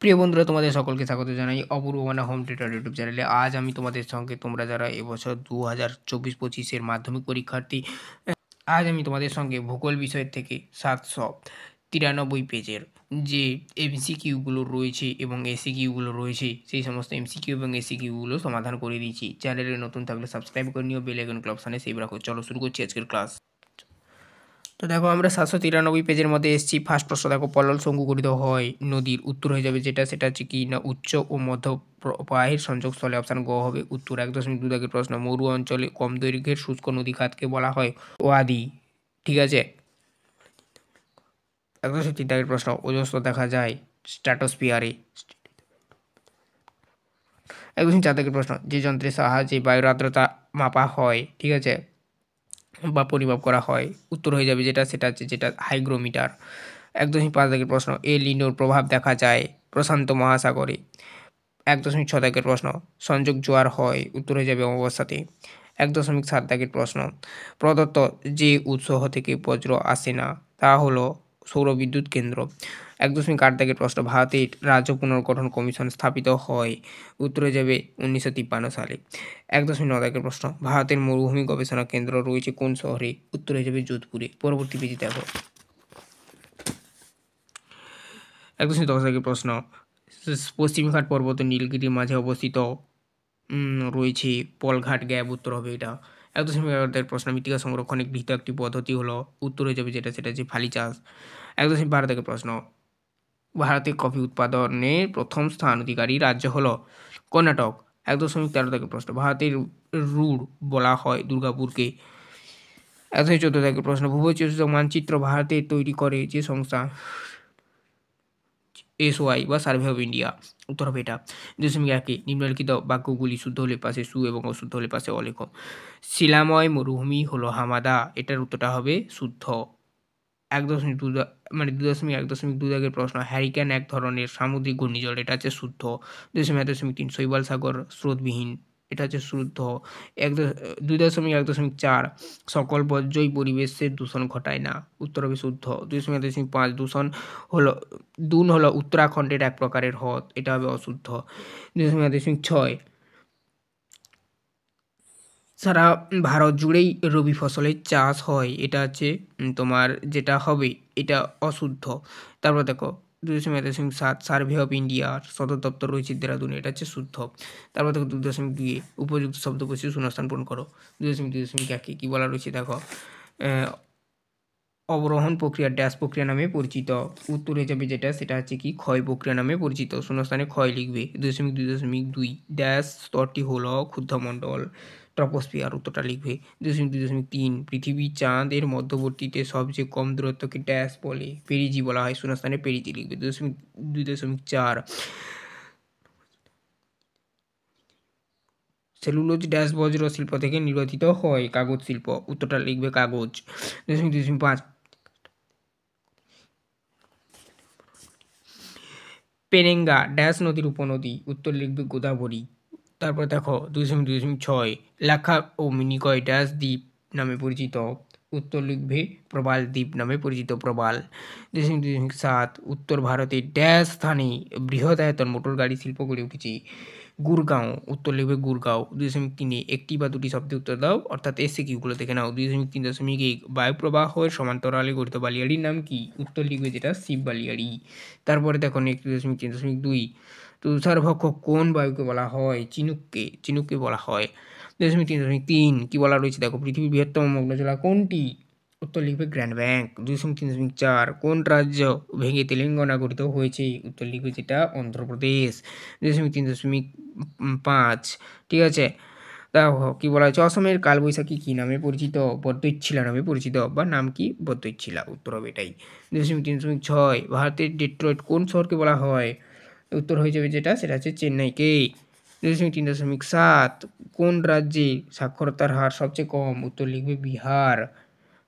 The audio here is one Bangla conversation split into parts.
প্রিয় বন্ধুরা, তোমাদের সকলকে স্বাগত জানাই অপূর্ব মানা হোম থিয়েটার ইউটিউব চ্যানেলে। আজ আমি তোমাদের সঙ্গে তোমরা যারা এবছর 2024-25 মাধ্যমিক পরীক্ষার্থী, আজ আমি তোমাদের সঙ্গে ভূগোল বিষয় থেকে 793 পেজের যে এমসিকিউগুলো রয়েছে এবং এসিকিউগুলো রয়েছে, সেই সমস্ত এমসিকিউ এবং এসিকিউগুলো সমাধান করে দিয়েছি। চ্যানেলে নতুন থাকলে সাবস্ক্রাইব করে নিও, বেল আইকন অপশানে সেভ রাখো। চলো শুরু করছি আজকের ক্লাস। তো দেখো, আমরা 793 পেজের মধ্যে এসেছি। ফার্স্ট প্রশ্ন দেখো, পলল শঙ্কু গঠিত হয় নদীর। উত্তর হয়ে যাবে যেটা, সেটা হচ্ছে কি না উচ্চ ও মধ্য প্রবাহের সংযোগস্থলে। অপশান গ হবে উত্তর। 1.2 দাগের প্রশ্ন, মরু অঞ্চলে কম দৈর্ঘ্যের শুষ্ক নদী খাতকে বলা হয় ওয়াদি। ঠিক আছে। 1.3 দাগের প্রশ্ন, ওজস্ব দেখা যায় স্ট্র্যাটোস্ফিয়ারে। 1.4 দাগের প্রশ্ন, যে যন্ত্রের সাহায্যে বায়ুর আর্দ্রতা মাপা হয়, ঠিক আছে, বা পরিমাপ করা হয়, উত্তর হয়ে যাবে যেটা, সেটা হচ্ছে যেটা হাইগ্রোমিটার। 1.5 দাগের প্রশ্ন, এ লিনোর প্রভাব দেখা যায় প্রশান্ত মহাসাগরে। 1.6 দাগের প্রশ্ন, সংযোগ জোয়ার হয়, উত্তর হয়ে যাবে অমাবস্যাতে। 1.7 দাগের প্রশ্ন, প্রদত্ত যে উৎস থেকে বজ্র আসে না তা হলো সৌরবিদ্যুৎ কেন্দ্র। 1.8 দাগের প্রশ্ন, ভারতের রাজ্য পুনর্গঠন কমিশন স্থাপিত হয়, উত্তর হয়ে যাবে 1953 সালে। 1.9 দাগের প্রশ্ন, ভারতের মরুভূমি গবেষণা কেন্দ্র রয়েছে কোন শহরে, উত্তর হয়ে যাবে যোধপুরে। পরবর্তী পেজে দেখো, 1.10 দাগের প্রশ্ন, পশ্চিমঘাট পর্বত ও নীলগিরির মাঝে অবস্থিত রয়েছে পলঘাট গ্যাপ, উত্তর হবে এটা। 1.11 প্রশ্ন, মৃত্তিকা সংরক্ষণের গৃহীত একটি পদ্ধতি হলো, উত্তর হয়ে যাবে যেটা, সেটা হচ্ছে ফালি চাষ। 1.12 থেকে প্রশ্ন, ভারতে কফি উৎপাদনে প্রথম স্থান অধিকারী রাজ্য হলো কর্ণাটক। 1.13 থেকে প্রশ্ন, ভারতের রুড় বলা হয় দুর্গাপুরকে। 1.14 থেকে প্রশ্ন, ভূবৈচিত্র্য মানচিত্র ভারতে তৈরি করে যে সংস্থা, SOI বা সার্ভে অফ ইন্ডিয়া, উত্তর হবে এটা। 2.1 নিম্নলিখিত বাক্যগুলি শুদ্ধ হলে পাশে সু এবং অশুদ্ধ হলে পাশে অলেখ। শিলাময় মরুভূমি হলো হামাদা, এটার উত্তরটা হবে শুদ্ধ। 1.2 মানে 2.1.2 দাগের প্রশ্ন, হ্যারিকেন এক ধরনের সামুদ্রিক ঘূর্ণিঝড়, এটা হচ্ছে শুদ্ধ। 2.1.3 শৈবাল সাগর স্রোতবিহীন, এটা হচ্ছে শুদ্ধ। 2.1.4 সকল বর্জ্যই পরিবেশের দূষণ ঘটায় না, উত্তর হবে শুদ্ধ। 2.1.5 দুন হলো উত্তরাখণ্ডের এক প্রকারের হ্রদ, এটা হবে অশুদ্ধ। 2.6 সারা ভারত জুড়েই রবি ফসলের চাষ হয়, এটা হচ্ছে তোমার যেটা হবে এটা অশুদ্ধ। তারপর দেখো 2.7 সার্ভে অফ ইন্ডিয়ার সদর দপ্তর রয়েছে দেরাদুনে, এটা হচ্ছে শুদ্ধ। তারপর দেখো 2.2 উপযুক্ত শব্দ বসে শূন্যস্থান পূরণ করো। 2.2.1 কি বলা রয়েছে দেখো, অবরোহণ প্রক্রিয়া ড্যাশ প্রক্রিয়া নামে পরিচিত, উত্তর হয়ে যাবে যেটা, সেটা হচ্ছে কি ক্ষয় প্রক্রিয়া নামে পরিচিত। শূন্যস্থানে ক্ষয় লিখবে। 2.2.2 ড্যাশ স্তরটি হলো ক্ষুদ্রমণ্ডল ট্রপোস্ফিয়ার, উত্তরটা লিখবে। 2.2.3 পৃথিবী চাঁদ এর মধ্যবর্তীতে সবচেয়ে কম দূরত্বকে ড্যাশ বলে, পেরিজি বলা হয়, শূন্যস্থানে পেরিজি লিখবে। 2.2.4 সেলুলোজ ড্যাশ বজ্র শিল্প থেকে নির্গঠিত হয়, কাগজ শিল্প, উত্তরটা লিখবে কাগজ। 2.2.5 পেরেঙ্গা ড্যাশ নদীর উপনদী, উত্তর লিখবে গোদাবরী। তারপর দেখো 2.2.6 লাক্ষা ও মিনিকয় ড্যাশ দ্বীপ নামে পরিচিত, উত্তর লিখবে প্রবাল দ্বীপ নামে পরিচিত, প্রবাল। 2.2.7 উত্তর ভারতের ড্যাশ স্থানে বৃহদায়তন মোটর গাড়ি শিল্প গড়ে উঠেছে, গুরগাঁও, উত্তর লিখবে গুরগাঁও। 2.3 একটি বা দুটি শব্দে উত্তর দাও, অর্থাৎ এসে কিগুলো দেখে নাও। 2.3.1 বায়ুপ্রবাহের সমান্তরালে গঠিত বালিয়াড়ির নাম কি, উত্তর লিখবে যেটা শিব বালিয়াড়ি। তারপরে দেখো নেক্সট 2.3.2 তুষারভক্ষ কোন বায়ুকে বলা হয়, চিনুককে, চিনুককে বলা হয়। 2.3.3 কি বলা রয়েছে দেখো, পৃথিবীর বৃহত্তম মগ্ন জেলা কোনটি, উত্তর লিখবে গ্র্যান্ড ব্যাংক। 2.3.4 কোন রাজ্য ভেঙে তেলেঙ্গানা গঠিত হয়েছে, উত্তর লিখবে যেটা অন্ধ্রপ্রদেশ। 2.3.5 ঠিক আছে। দেখো কি বলা হয়েছে, অসমের কালবৈশাখী কি নামে পরিচিত, বদ্বৈচ্ছিলা নামে পরিচিত, বা নাম কি বদ্বৈচ্ছিলা, উত্তর হবে এটাই। 2.3.6 ভারতের ডেট্রয়েট কোন শহরকে বলা হয়, উত্তর হয়ে যাবে যেটা, সেটা হচ্ছে চেন্নাইকে। 2.3.7 কোন রাজ্যে সাক্ষরতার হার সবচেয়ে কম, উত্তর লিখবে বিহার।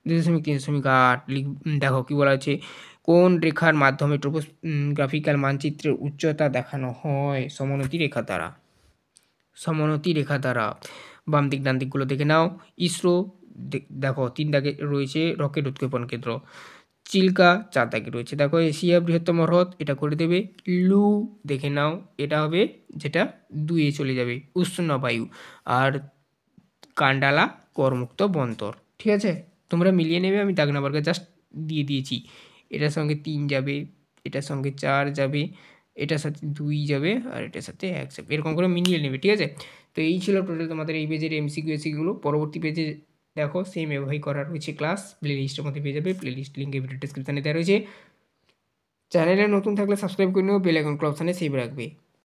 2.3.8 দেখো কি বলা আছে, কোন রেখার মাধ্যমে টোপোগ্রাফিক্যাল মানচিত্রের উচ্চতা দেখানো হয়, সমানুতি রেখা দ্বারা, সমানুতি রেখা দ্বারা। বাম দিক ডান দিকগুলো দেখে নাও। ইসরো দেখো 3 দাগে রয়েছে রকেট উৎক্ষেপণ কেন্দ্র। চিল্কা 4 দাগে রয়েছে। দেখো এশিয়া বৃহত্তম হ্রদ এটা করে দেবে। লু দেখে নাও, এটা হবে যেটা 2 এ চলে যাবে, উষ্ণ বায়ু। আর কান্ডালা করমুক্ত বন্দর। ঠিক আছে? তোমরা মিলিয়ে নেবে, আমি দাগ নাম্বারটা জাস্ট দিয়ে দিয়েছি। এটার সঙ্গে 3 যাবে, এটার সঙ্গে 4 যাবে, এটার সাথে 2 যাবে, আর এটার সাথে 1 যাবে। এরকম করে মিলিয়ে নেবে, ঠিক আছে? তো এই ছিল টোটাল তোমাদের এই পেজের এমসিকিউ এসিকিউগুলো। পরবর্তী পেজে দেখো সেম এভাবেই করা রয়েছে ক্লাস। প্লেলিস্টের মধ্যে পেয়ে যাবে। প্লেলিস্ট লিঙ্ক এই ভিডিও ডেসক্রিপশনে দেওয়া রয়েছে। চ্যানেলে নতুন থাকলে সাবস্ক্রাইব করে নিও, বেল আইকন অপশানে সেভ রাখবে।